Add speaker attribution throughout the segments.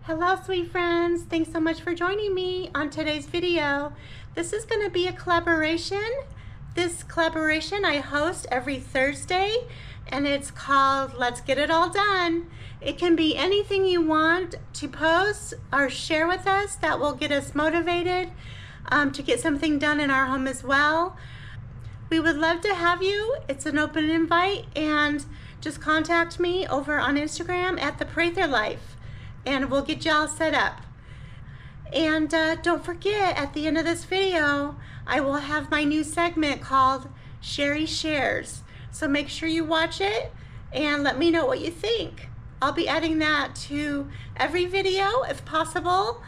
Speaker 1: Hello, sweet friends. Thanks so much for joining me on today's video. This is going to be a collaboration. This collaboration I host every Thursday, and it's called Let's Get It All Done. It can be anything you want to post or share with us that will get us motivated to get something done in our home as well. We would love to have you. It's an open invite, and just contact me over on Instagram at the Prather Life, and we'll get y'all set up. And don't forget, at the end of this video, I will have my new segment called Cheri Shares. So make sure you watch it and let me know what you think. I'll be adding that to every video if possible,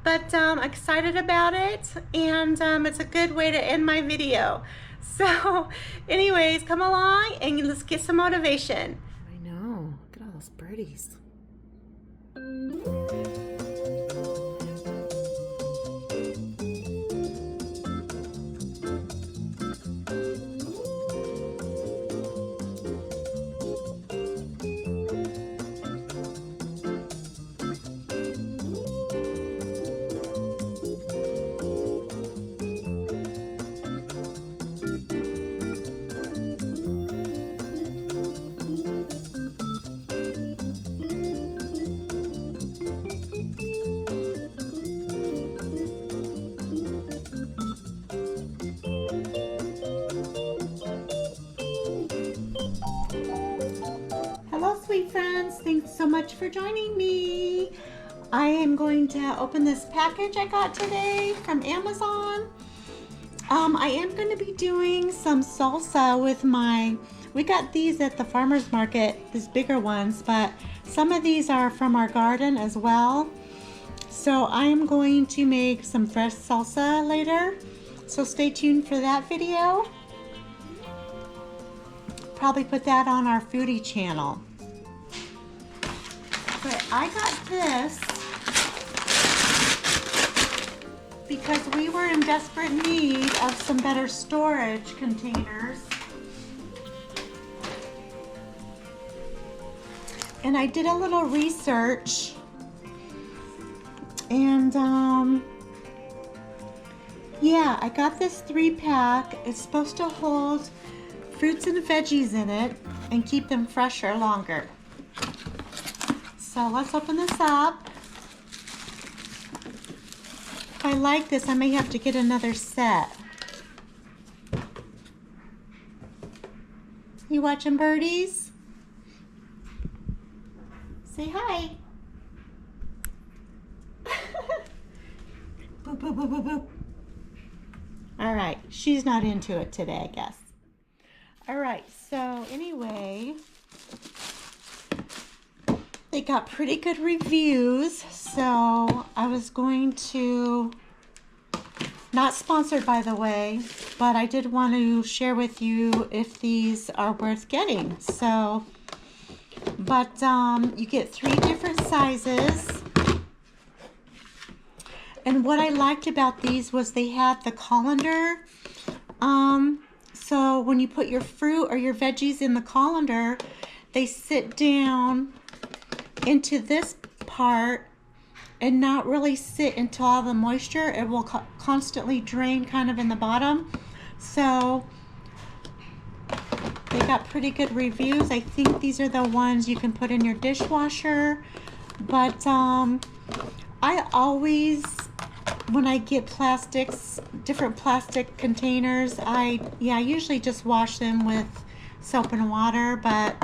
Speaker 1: but I'm excited about it, and it's a good way to end my video. So anyways, come along and let's get some motivation.
Speaker 2: I know. Look at all those birdies.
Speaker 1: Hello, sweet friends. Thanks so much for joining me. I am going to open this package I got today from Amazon. I am going to be doing some salsa with we got these at the farmer's market, these bigger ones, but some of these are from our garden as well. So I am going to make some fresh salsa later. So stay tuned for that video. Probably put that on our foodie channel. But I got this because we were in desperate need of some better storage containers. And I did a little research, and yeah, I got this 3-pack. It's supposed to hold fruits and veggies in it and keep them fresher longer. So let's open this up. If I like this, I may have to get another set. You watching birdies? Say hi. Boop, boop, boop, boop, boop. All right, she's not into it today, I guess. All right, so anyway, they got pretty good reviews, so I was going to, not sponsored by the way, but I did want to share with you if these are worth getting. So, but you get 3 different sizes. And what I liked about these was they had the colander. So when you put your fruit or your veggies in the colander, they sit down into this part and not really sit into all the moisture. It will constantly drain kind of in the bottom. So they got pretty good reviews. I think these are the ones you can put in your dishwasher. But I always, when I get plastics, different plastic containers, I usually just wash them with soap and water. But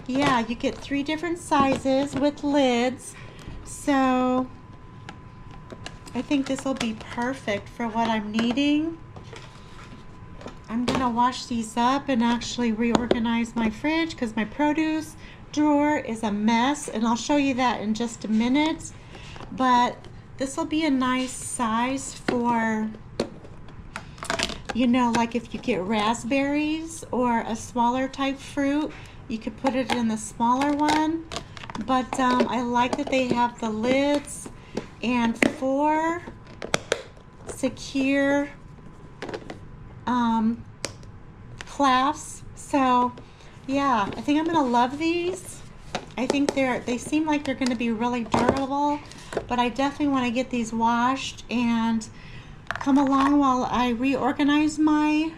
Speaker 1: yeah, you get 3 different sizes with lids. So I think this will be perfect for what I'm needing. I'm gonna wash these up and actually reorganize my fridge because my produce drawer is a mess, and I'll show you that in just a minute. But this will be a nice size for, you know, like if you get raspberries or a smaller type fruit, you could put it in the smaller one. But I like that they have the lids and 4 secure clasps. So yeah, I think I'm gonna love these. I think they seem like they're going to be really durable, but I definitely want to get these washed and come along while I reorganize my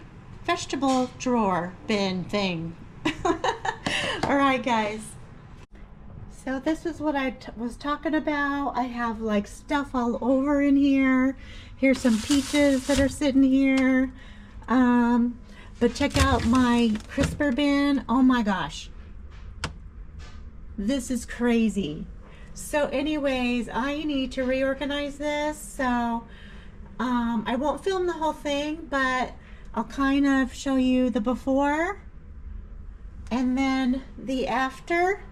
Speaker 1: vegetable drawer bin thing. All right, guys. So this is what I was talking about. I have like stuff all over in here. Here's some peaches that are sitting here. But check out my crisper bin. Oh my gosh. This is crazy. So anyways, I need to reorganize this. So I won't film the whole thing, but I'll kind of show you the before and then the after.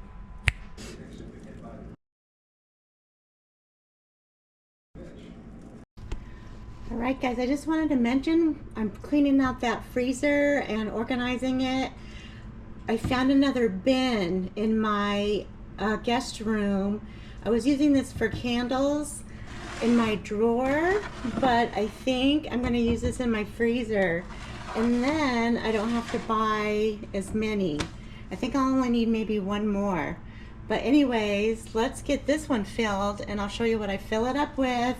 Speaker 1: Alright guys, I just wanted to mention I'm cleaning out that freezer and organizing it. I found another bin in my guest room. I was using this for candles in my drawer, but I think I'm going to use this in my freezer. And then I don't have to buy as many. I think I'll only need maybe one more. But anyways, let's get this one filled and I'll show you what I fill it up with.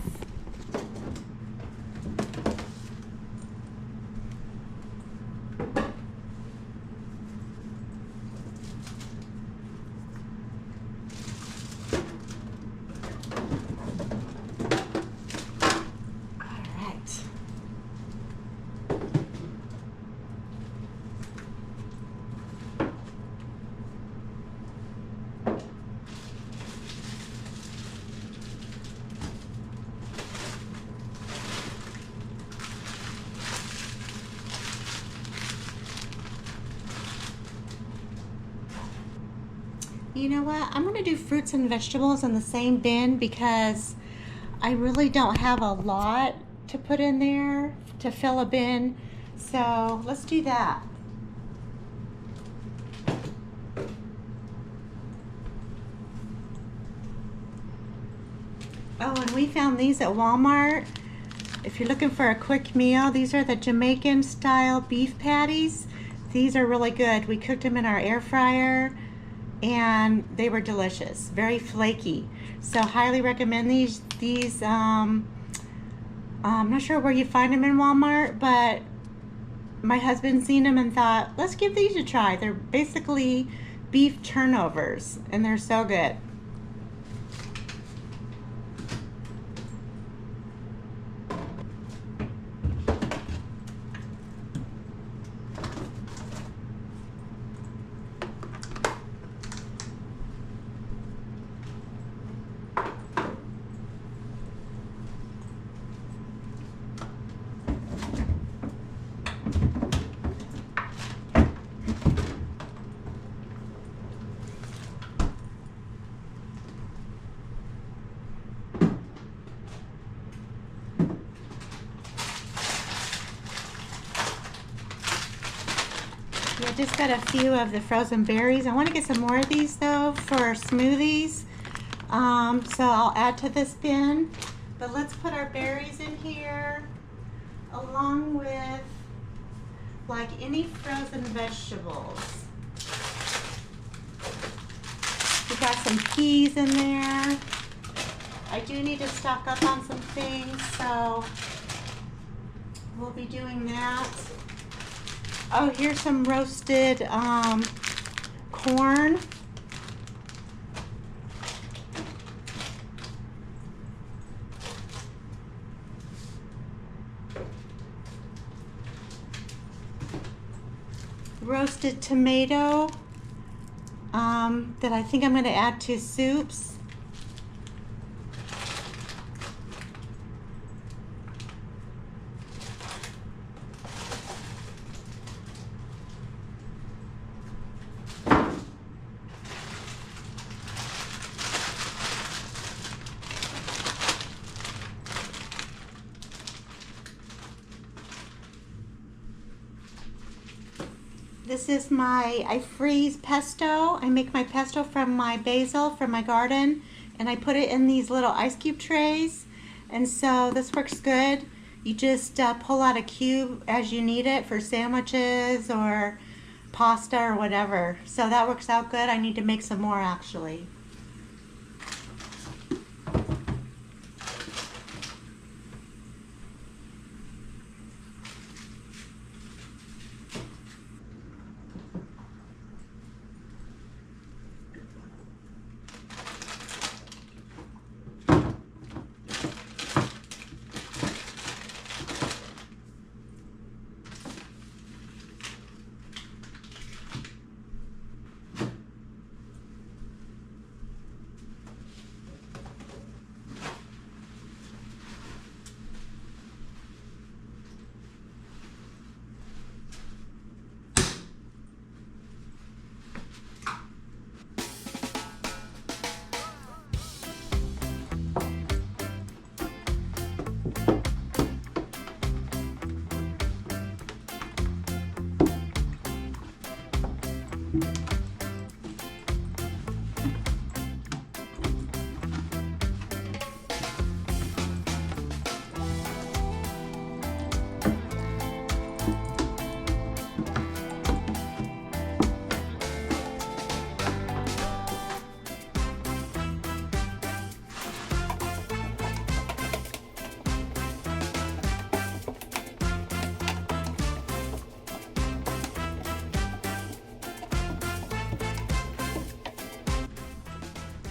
Speaker 1: You know what? I'm going to do fruits and vegetables in the same bin because I really don't have a lot to put in there to fill a bin. So let's do that. Oh, and we found these at Walmart. If you're looking for a quick meal, these are the Jamaican style beef patties. These are really good. We cooked them in our air fryer and they were delicious, very flaky. So highly recommend these. I'm not sure where you find them in Walmart, but my husband seen them and thought, let's give these a try. They're basically beef turnovers and they're so good. I just got a few of the frozen berries. I want to get some more of these though for smoothies. So I'll add to this bin. But let's put our berries in here along with like any frozen vegetables. We got some peas in there. I do need to stock up on some things, so we'll be doing that. Oh, here's some roasted corn. Roasted tomato that I think I'm going to add to soups. This is I freeze pesto. I make my pesto from my basil from my garden and I put it in these little ice cube trays. And so this works good. You just pull out a cube as you need it for sandwiches or pasta or whatever. So that works out good. I need to make some more actually.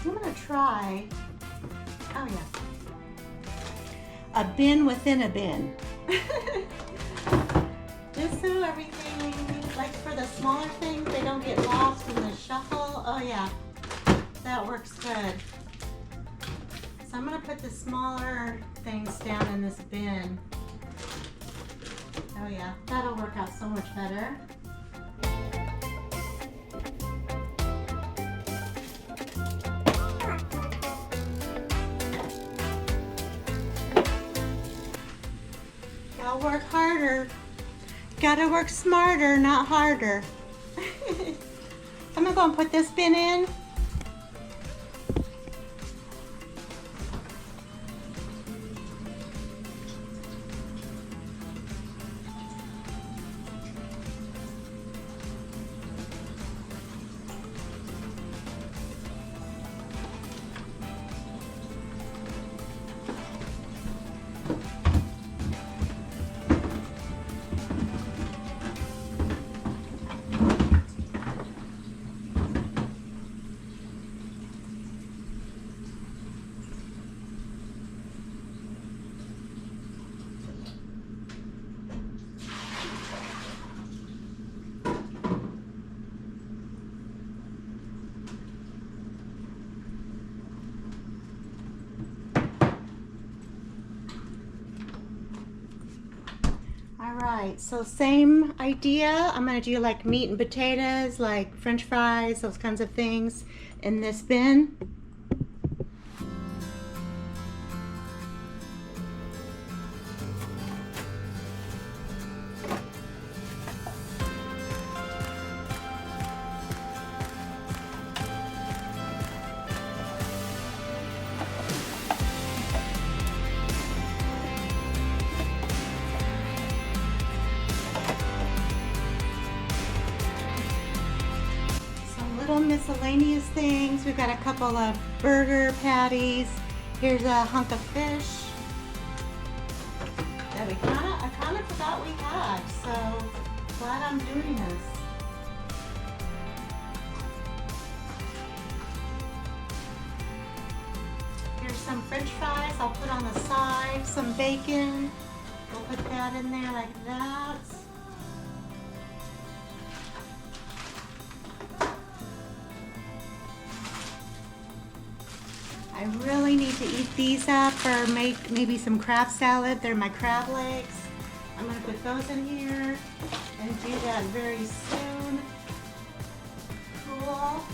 Speaker 1: I'm gonna try, oh yeah, a bin within a bin. Just so everything, like for the smaller things, they don't get lost in the shuffle. Oh yeah, that works good. So I'm gonna put the smaller things down in this bin. Oh yeah, that'll work out so much better. Gotta work harder. Gotta work smarter, not harder. I'm gonna go and put this bin in. Alright, so same idea. I'm going to do like meat and potatoes, like French fries, those kinds of things in this bin. Miscellaneous things. We've got a couple of burger patties. Here's a hunk of fish that I kind of forgot we had, so glad I'm doing this. Here's some French fries I'll put on the side, some bacon. We'll put that in there like that. I really need to eat these up or make maybe some crab salad. They're my crab legs. I'm going to put those in here and do that very soon. Cool.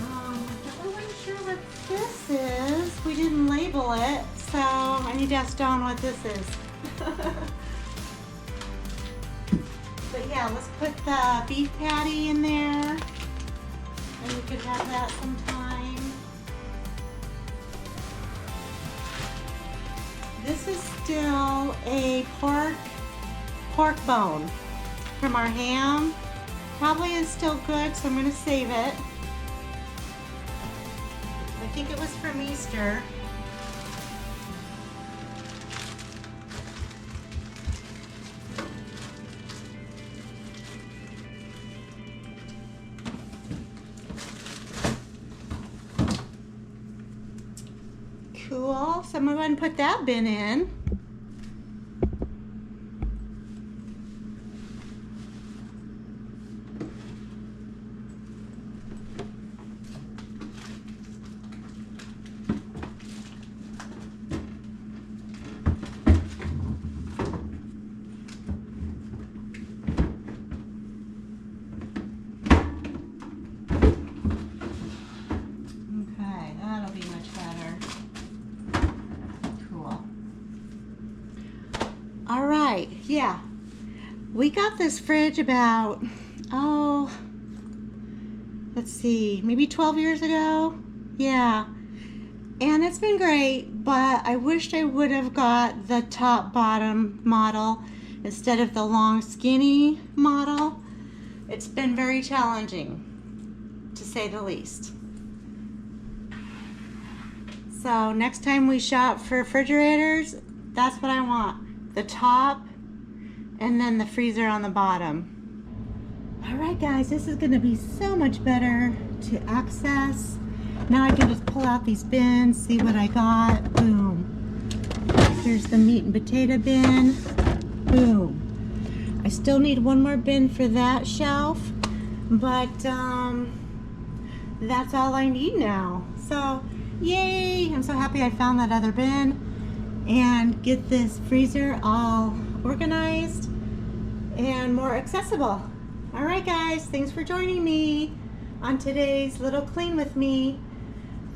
Speaker 1: Not really sure what this is. We didn't label it, so I need to ask Dawn what this is. But yeah, let's put the beef patty in there, and we could have that sometime. This is still a pork bone from our ham. Probably is still good, so I'm going to save it. I think it was from Easter. Cool, so I'm going to go ahead and put that bin in. Alright, yeah. We got this fridge about, let's see, maybe 12 years ago? Yeah. And it's been great, but I wished I would have got the top bottom model instead of the long skinny model. It's been very challenging, to say the least. So next time we shop for refrigerators, that's what I want. The top and then the freezer on the bottom. All right guys, this is gonna be so much better to access. Now I can just pull out these bins, see what I got. Boom. There's the meat and potato bin. Boom. I still need one more bin for that shelf, but that's all I need now. So yay, I'm so happy I found that other bin and get this freezer all organized and more accessible. All right guys, thanks for joining me on today's little clean with me.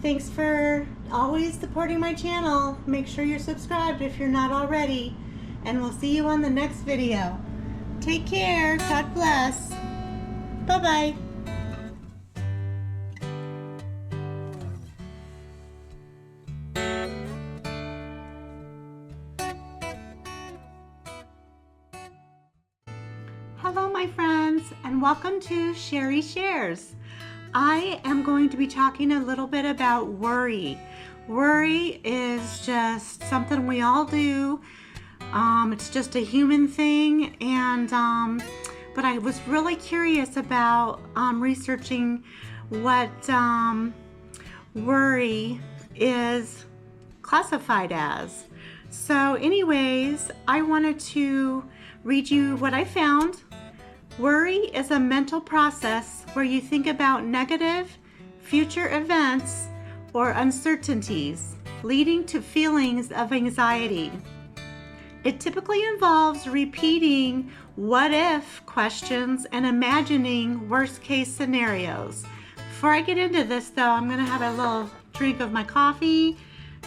Speaker 1: Thanks for always supporting my channel. Make sure you're subscribed if you're not already, and we'll see you on the next video. Take care, God bless. Bye-bye. Hello my friends, and welcome to Cheri Shares. I am going to be talking a little bit about worry. Worry is just something we all do. It's just a human thing, and but I was really curious about researching what worry is classified as. So anyways, I wanted to read you what I found. Worry is a mental process where you think about negative future events or uncertainties, leading to feelings of anxiety. It typically involves repeating what if questions and imagining worst case scenarios. Before I get into this though, I'm gonna have a little drink of my coffee,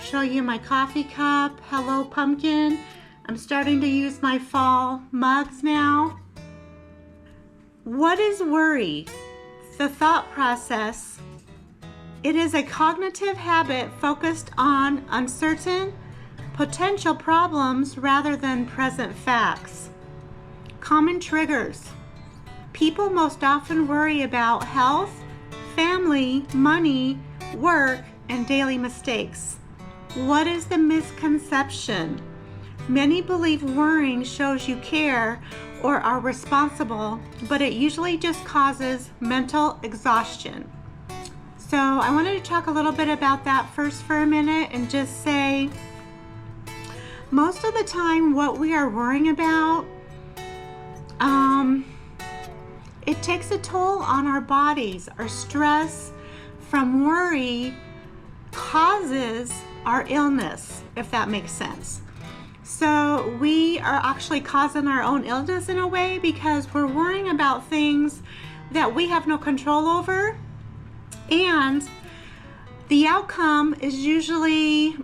Speaker 1: show you my coffee cup. Hello pumpkin. I'm starting to use my fall mugs now. What is worry? The thought process. It is a cognitive habit focused on uncertain potential problems rather than present facts. Common triggers. People most often worry about health, family, money, work, and daily mistakes. What is the misconception? Many believe worrying shows you care or are responsible, but it usually just causes mental exhaustion. So I wanted to talk a little bit about that first for a minute and just say, most of the time what we are worrying about, it takes a toll on our bodies. Our stress from worry causes our illness, if that makes sense. So we are actually causing our own illness in a way because we're worrying about things that we have no control over, and the outcome is usually,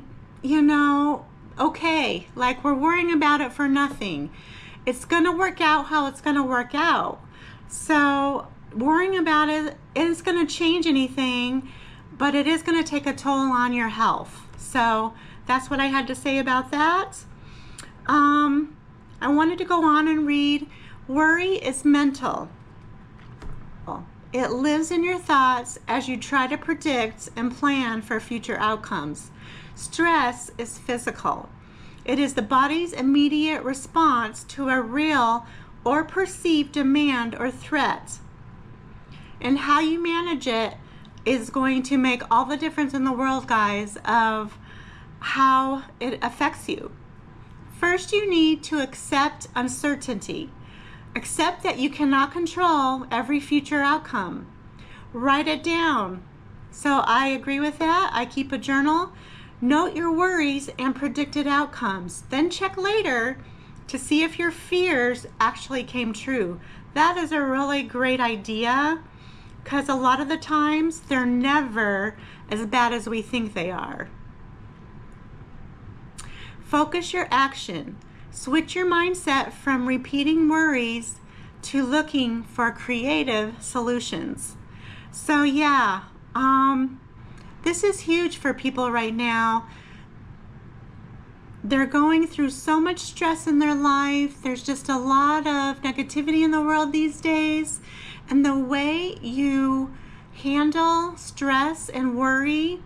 Speaker 1: okay, like we're worrying about it for nothing. It's gonna work out how it's gonna work out. So worrying about it isn't gonna change anything, but it is gonna take a toll on your health. So that's what I had to say about that. I wanted to go on and read, worry is mental. It lives in your thoughts as you try to predict and plan for future outcomes. Stress is physical. It is the body's immediate response to a real or perceived demand or threat. And how you manage it is going to make all the difference in the world, guys, of how it affects you. First, you need to accept uncertainty. Accept that you cannot control every future outcome. Write it down. So I agree with that. I keep a journal. Note your worries and predicted outcomes. Then check later to see if your fears actually came true. That is a really great idea, because a lot of the times they're never as bad as we think they are. Focus your action. Switch your mindset from repeating worries to looking for creative solutions. So yeah, this is huge for people right now. They're going through so much stress in their life. There's just a lot of negativity in the world these days. And the way you handle stress and worry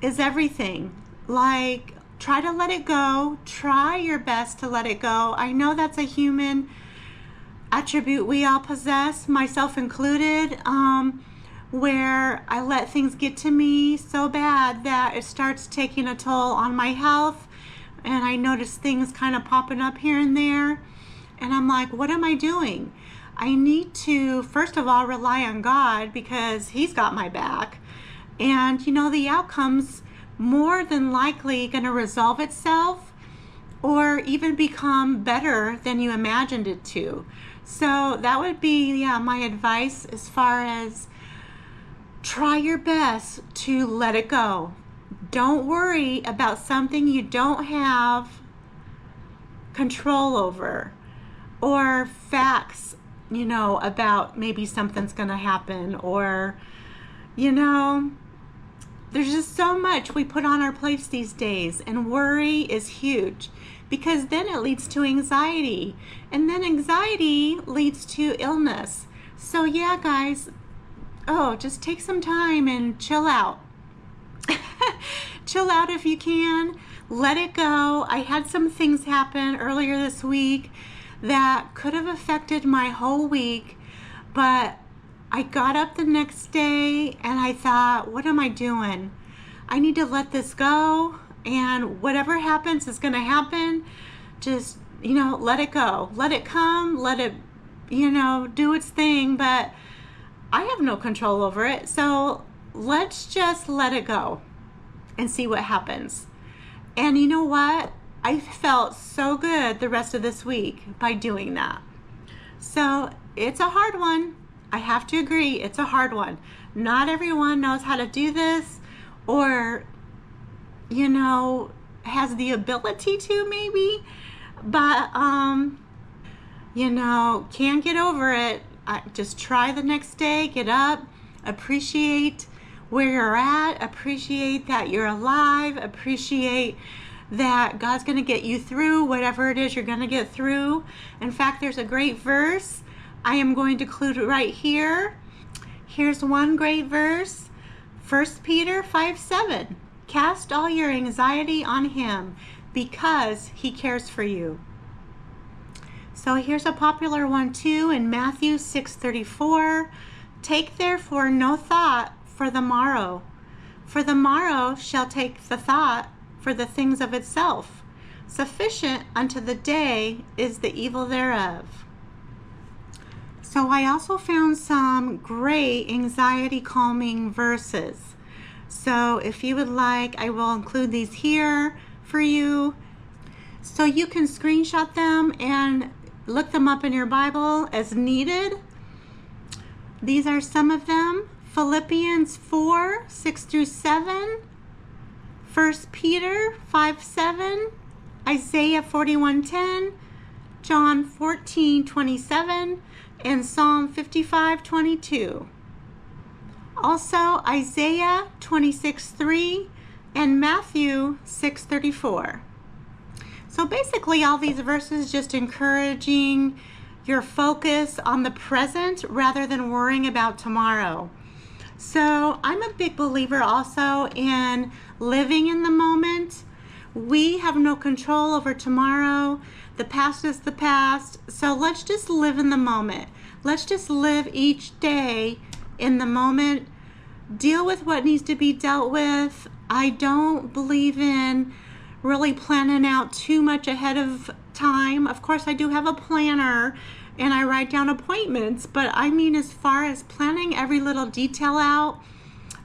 Speaker 1: is everything. Like, try to let it go. Try your best to let it go. I know that's a human attribute we all possess, myself included, where I let things get to me so bad that it starts taking a toll on my health, and I notice things kind of popping up here and there, and I'm like, what am I doing? I need to, first of all, rely on God, because He's got my back. And you know, the outcome's more than likely going to resolve itself or even become better than you imagined it to. So that would be, my advice as far as try your best to let it go. Don't worry about something you don't have control over, or facts, about maybe something's going to happen, or, there's just so much we put on our plates these days, and worry is huge, because then it leads to anxiety, and then anxiety leads to illness. So yeah, guys, just take some time and chill out. Chill out if you can. Let it go. I had some things happen earlier this week that could have affected my whole week, but I got up the next day and I thought, what am I doing? I need to let this go, and whatever happens is going to happen. Just, let it go. Let it come. Let it, do its thing, but I have no control over it. So let's just let it go and see what happens. And you know what? I felt so good the rest of this week by doing that. So it's a hard one. I have to agree, it's a hard one. Not everyone knows how to do this, or, has the ability to maybe, but, can't get over it. Just try the next day, get up, appreciate where you're at, appreciate that you're alive, appreciate that God's going to get you through whatever it is you're going to get through. In fact, there's a great verse I am going to include right here. Here's one great verse, 1 Peter 5:7. Cast all your anxiety on Him, because He cares for you. So here's a popular one too in Matthew 6:34. Take therefore no thought for the morrow shall take the thought for the things of itself. Sufficient unto the day is the evil thereof. So I also found some great anxiety calming verses. So if you would like, I will include these here for you. So you can screenshot them and look them up in your Bible as needed. These are some of them. Philippians 4:6-7, 1 Peter 5:7, Isaiah 41:10, John 14:27, and Psalm 55:22. Also Isaiah 26:3 and Matthew 6:34. So basically all these verses just encouraging your focus on the present rather than worrying about tomorrow. So I'm a big believer also in living in the moment. We have no control over tomorrow. The past is the past. So let's just live in the moment. Let's just live each day in the moment. Deal with what needs to be dealt with. I don't believe in really planning out too much ahead of time. Of course, I do have a planner and I write down appointments, but I mean, as far as planning every little detail out,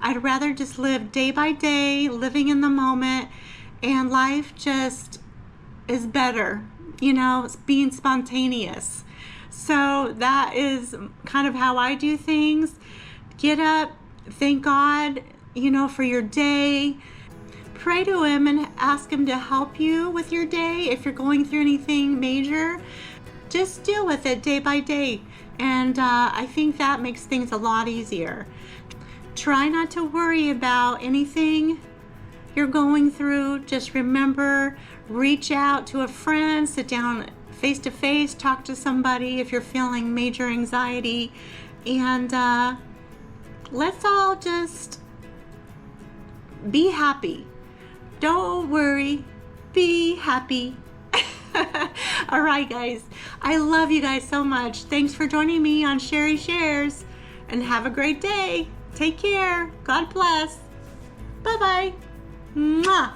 Speaker 1: I'd rather just live day by day, living in the moment, and life just is better, it's being spontaneous. So that is kind of how I do things. Get up, thank God, for your day. Pray to Him and ask Him to help you with your day. If you're going through anything major, just deal with it day by day. And I think that makes things a lot easier. Try not to worry about anything you're going through. Just remember, reach out to a friend, sit down face to face, talk to somebody if you're feeling major anxiety. And let's all just be happy. Don't worry, be happy. All right, guys. I love you guys so much. Thanks for joining me on Cheri Shares, and have a great day. Take care. God bless. Bye-bye. Mwah.